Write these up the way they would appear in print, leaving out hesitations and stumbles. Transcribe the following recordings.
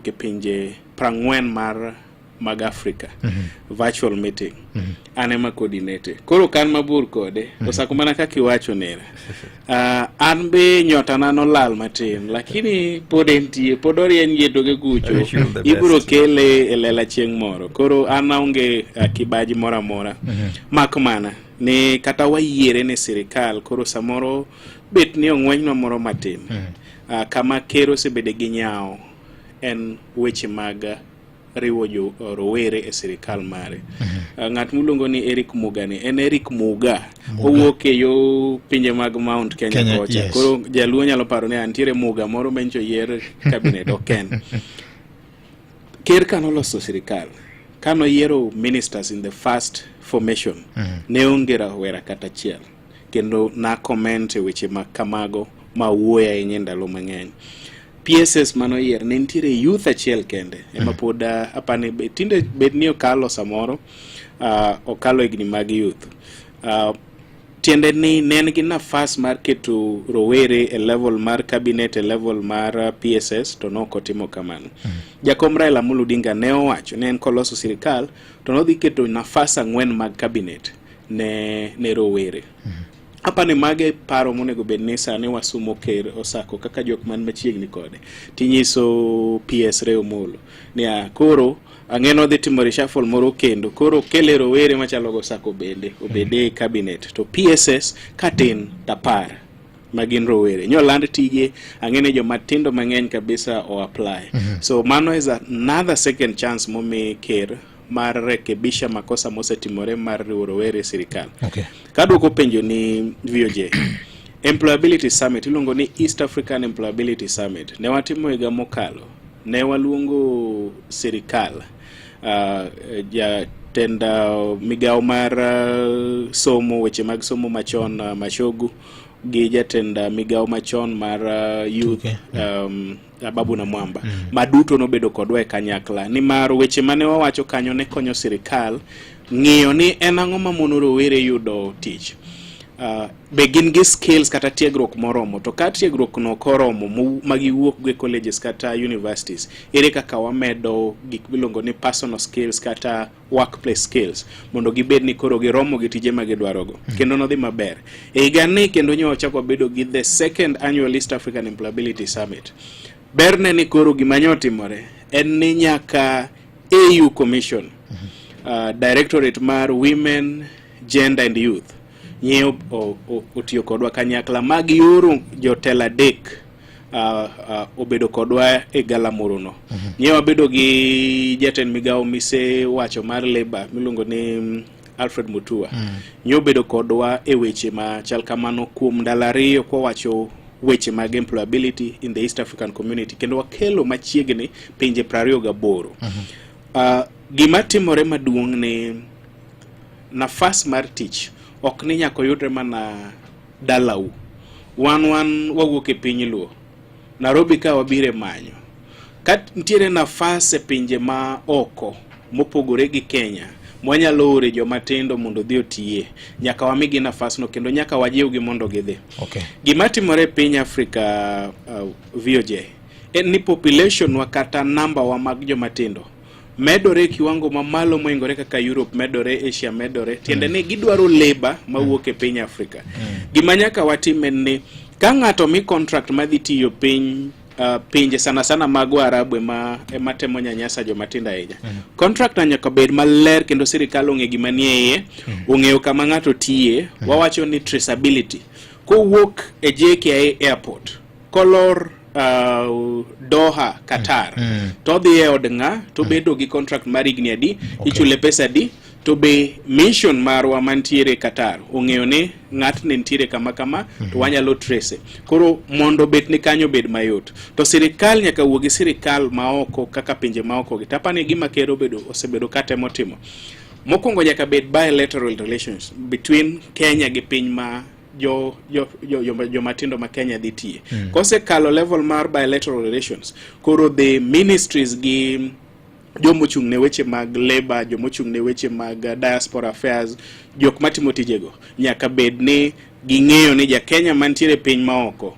mawuok e pinje 40 mag Africa virtual meeting ane ma coordinate koro kan mabur kode osako mana kaka iwacho nera an be nyotana no lal matin lakini pod entie pod orien yetoge kucho ibro kele e lela chieng' moro koro an aonge kibaji mora mora mak mana ni kata wayiere ne sirikal koro samoro bet ni ong'wenyno moro matin kama kero sebede gi nyao en weche mag riwo jo rowere e sirikal mare ng'at muluongo ni Eric Muga ni en Eric Muga owuok e yo pinje mag Mount Kenya kocha koro jaluo nyalo paro ni antiere Muga moro mencho yier cabinet oken ker kanoloso sirikal kano yiero ministers in the first formation ne onge rawera kata chiel kendo na comment e weche kamago ma wuoya e ndalo mang'eny PSS mano yier ne ntiere youth achiel kende ema pod apane tinde bed ni okalo samoro okalo igni mag youth tiende ni ne en gi nafas mar keto rowere e level mar cabinet e level mar PSS to no kotimo kamano Jakom Raila Amolo Odinga ne owacho ne en koloso sirikal to no dhi keto nafas 4 mag cabinet ne rowere apane mage paro monego bed ni sane wasumo ker osako kaka jok man machiegni kode tinyiso PS Reo Molo ni koro ang'eno dhi timo reshuffle moro kendo koro kele rowere machalo go sako bende obede cabinet to PSS katin tapar magin rowere nyoland tije ang'ene joma tindo mang'eny kabisa o apply so mano is another second chance momi ker mar rekebisha makosa mosetimore mar rowere sirikal kadwoko penjo ni VOJ Employability Summit iluongo ni East African Employability Summit ne watimo higa mokalo ne waluongo sirikal tenda migao mar somo weche mag somo machon Mashogu gi jatenda migao machon mar youth Babu na Mwamba maduto no bedo kodwa e kanyakla ni mar weche mane wawacho kanyo ne konyo sirikal ng'iyo ni en ang'o ma mono rowere yudo tich begin gi skills kata tiegruok moromo to ka tiegruok no koromo magiwuok go colleges kata universities ere kaka wamedo gik bilongo ni personal skills kata workplace skills mondo gibed ni koro giromo gi tije magidwarogo kendo no dhi maber e higa ni kendo nyocha ko bedo gi the second annual East African Employability Summit berne ni koro gimanyotimore en ni nyaka AU Commission Directorate mar Women, Gender and Youth nyeo otiyo kodwa kanyakla mag yoro jotela dek obedo kodwa e galamoro no nyeo abedo gi jatend migao mise wacho mar labor miluongo ni Alfred Mutua nyeo bedo kodwa e weche ma chal kamano kuom ndalariyo kwa wacho weche mag employability in the East African community kendo wakelo machiegni pinje 28 gima timore maduong' ni nafas mar tich ok ni nyako yudre mana dalau wan wawuok e piny luo Nairobi ka wabire manyo kat ntiere nafas e pinje ma oko mopogore gi Kenya mwanyalo ore joma tindo mondo dhi otiye nyaka wamigi nafas no kendo nyaka wajiw gi mondo gidhi gima timore piny Africa VOJ en ni population wakata namba wa mag joma tindo medore kiwango mamalo moingore kaka Europe medore, Asia medore tiende ni gidwaro labor mawuok e piny Africa gima nyaka watime ni ka ng'ato mi contract madhi tiyo pinje sana mag Arabu ema temo nyanyasa joma tindo ahinya contract nyaka bed maler kendo sirikal ong'e gima nie iye ong'eyo kama ng'ato tiye wawacho ni traceability kowuok e JKIA airport kolor Doha Qatar to dhi e od nga to bedo gi contract mar higni adi ichule pesa adi to be mission marwa mantiere Qatar ong'eyo ni ng'at ne ntiere kama to wanyalo trace koro mondo bet ni kanyo bed mayot to sirikal nyaka wuogi sirikal maoko kaka pinje maoko gitapani gima kero osebedo katemo timo mokwongo nyaka bed bilateral relations between Kenya gi piny ma jo matindo ma Kenya dhi tiye kose kalo level mar bilateral relations koro the ministries gi jomochung' ne weche mag labor jomochung' ne weche mag diaspora affairs jok matimo tijego nyaka bed ni ging'eyo ni ja Kenya mantiere piny maoko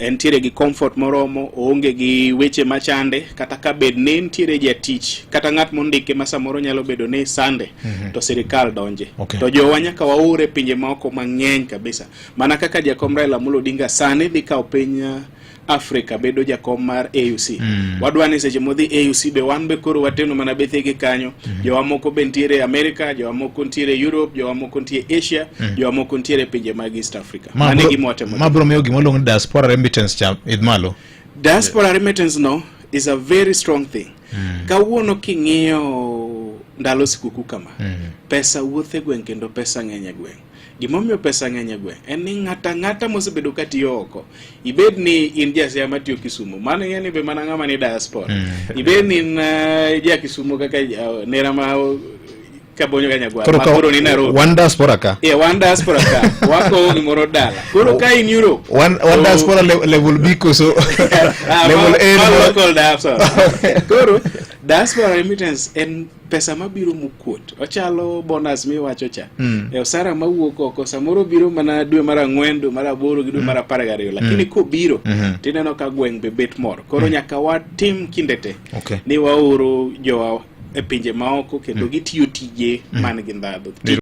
entiere gi comfort moromo, onge gi weche machande, kata ka bed ne entiere jatich kata ng'at mondike ma samoro nyalo bedo ni sande to sirikal donje. To jowa nyaka waure pinje maoko mang'eny kabisa, mana kaka jakom Raila Amolo Odinga sani dhi kawo piny Afrika bedo jakom mar AUC. Wadwa ni seche modhi AUC be wan be koro wateno mana bethege kanyo. Jowa moko be ntiere America, jowa moko ntiere Europe, jowa moko ntiere Asia, jowa moko ntiere pinje mag East Africa. Mane gimotemo. Mabro miyo gimolong diaspora remittance cha idmalo. Diaspora remittance no is a very strong thing. Kawuono king'iyo ndalo sikuku kama, pesa wuothe gweng kendo pesa ng'eny gweng. Gimomiyo pesa ng'eny gweng en ni ng'ata mosebedo katiyo oko, ibed ni in jasiaya matiyo Kisumu, mano yani be mana ng'ama ni diaspora, ibed ni in ja Kisumu kaka nera ma kabonyo Kanyagwal, makoro ni Nairobi, one diaspora ka one diaspora ka wako gimoro dala, koro ka in Europe one diaspora level B so level A local diaspora. Koro diaspora remittance en pesa mabiro mukuot, ochalo bonus miwacho cha. Osara mawuok oko samoro biro mana dwe mar 4, dwe mar 8 gi dwe mar 12, lakini kobiro tineno ka gweng be bet moro. Koro nyaka watim kindete ni waoro jowa e pinje maoko kendo gitiyo tije man gi ndadhu.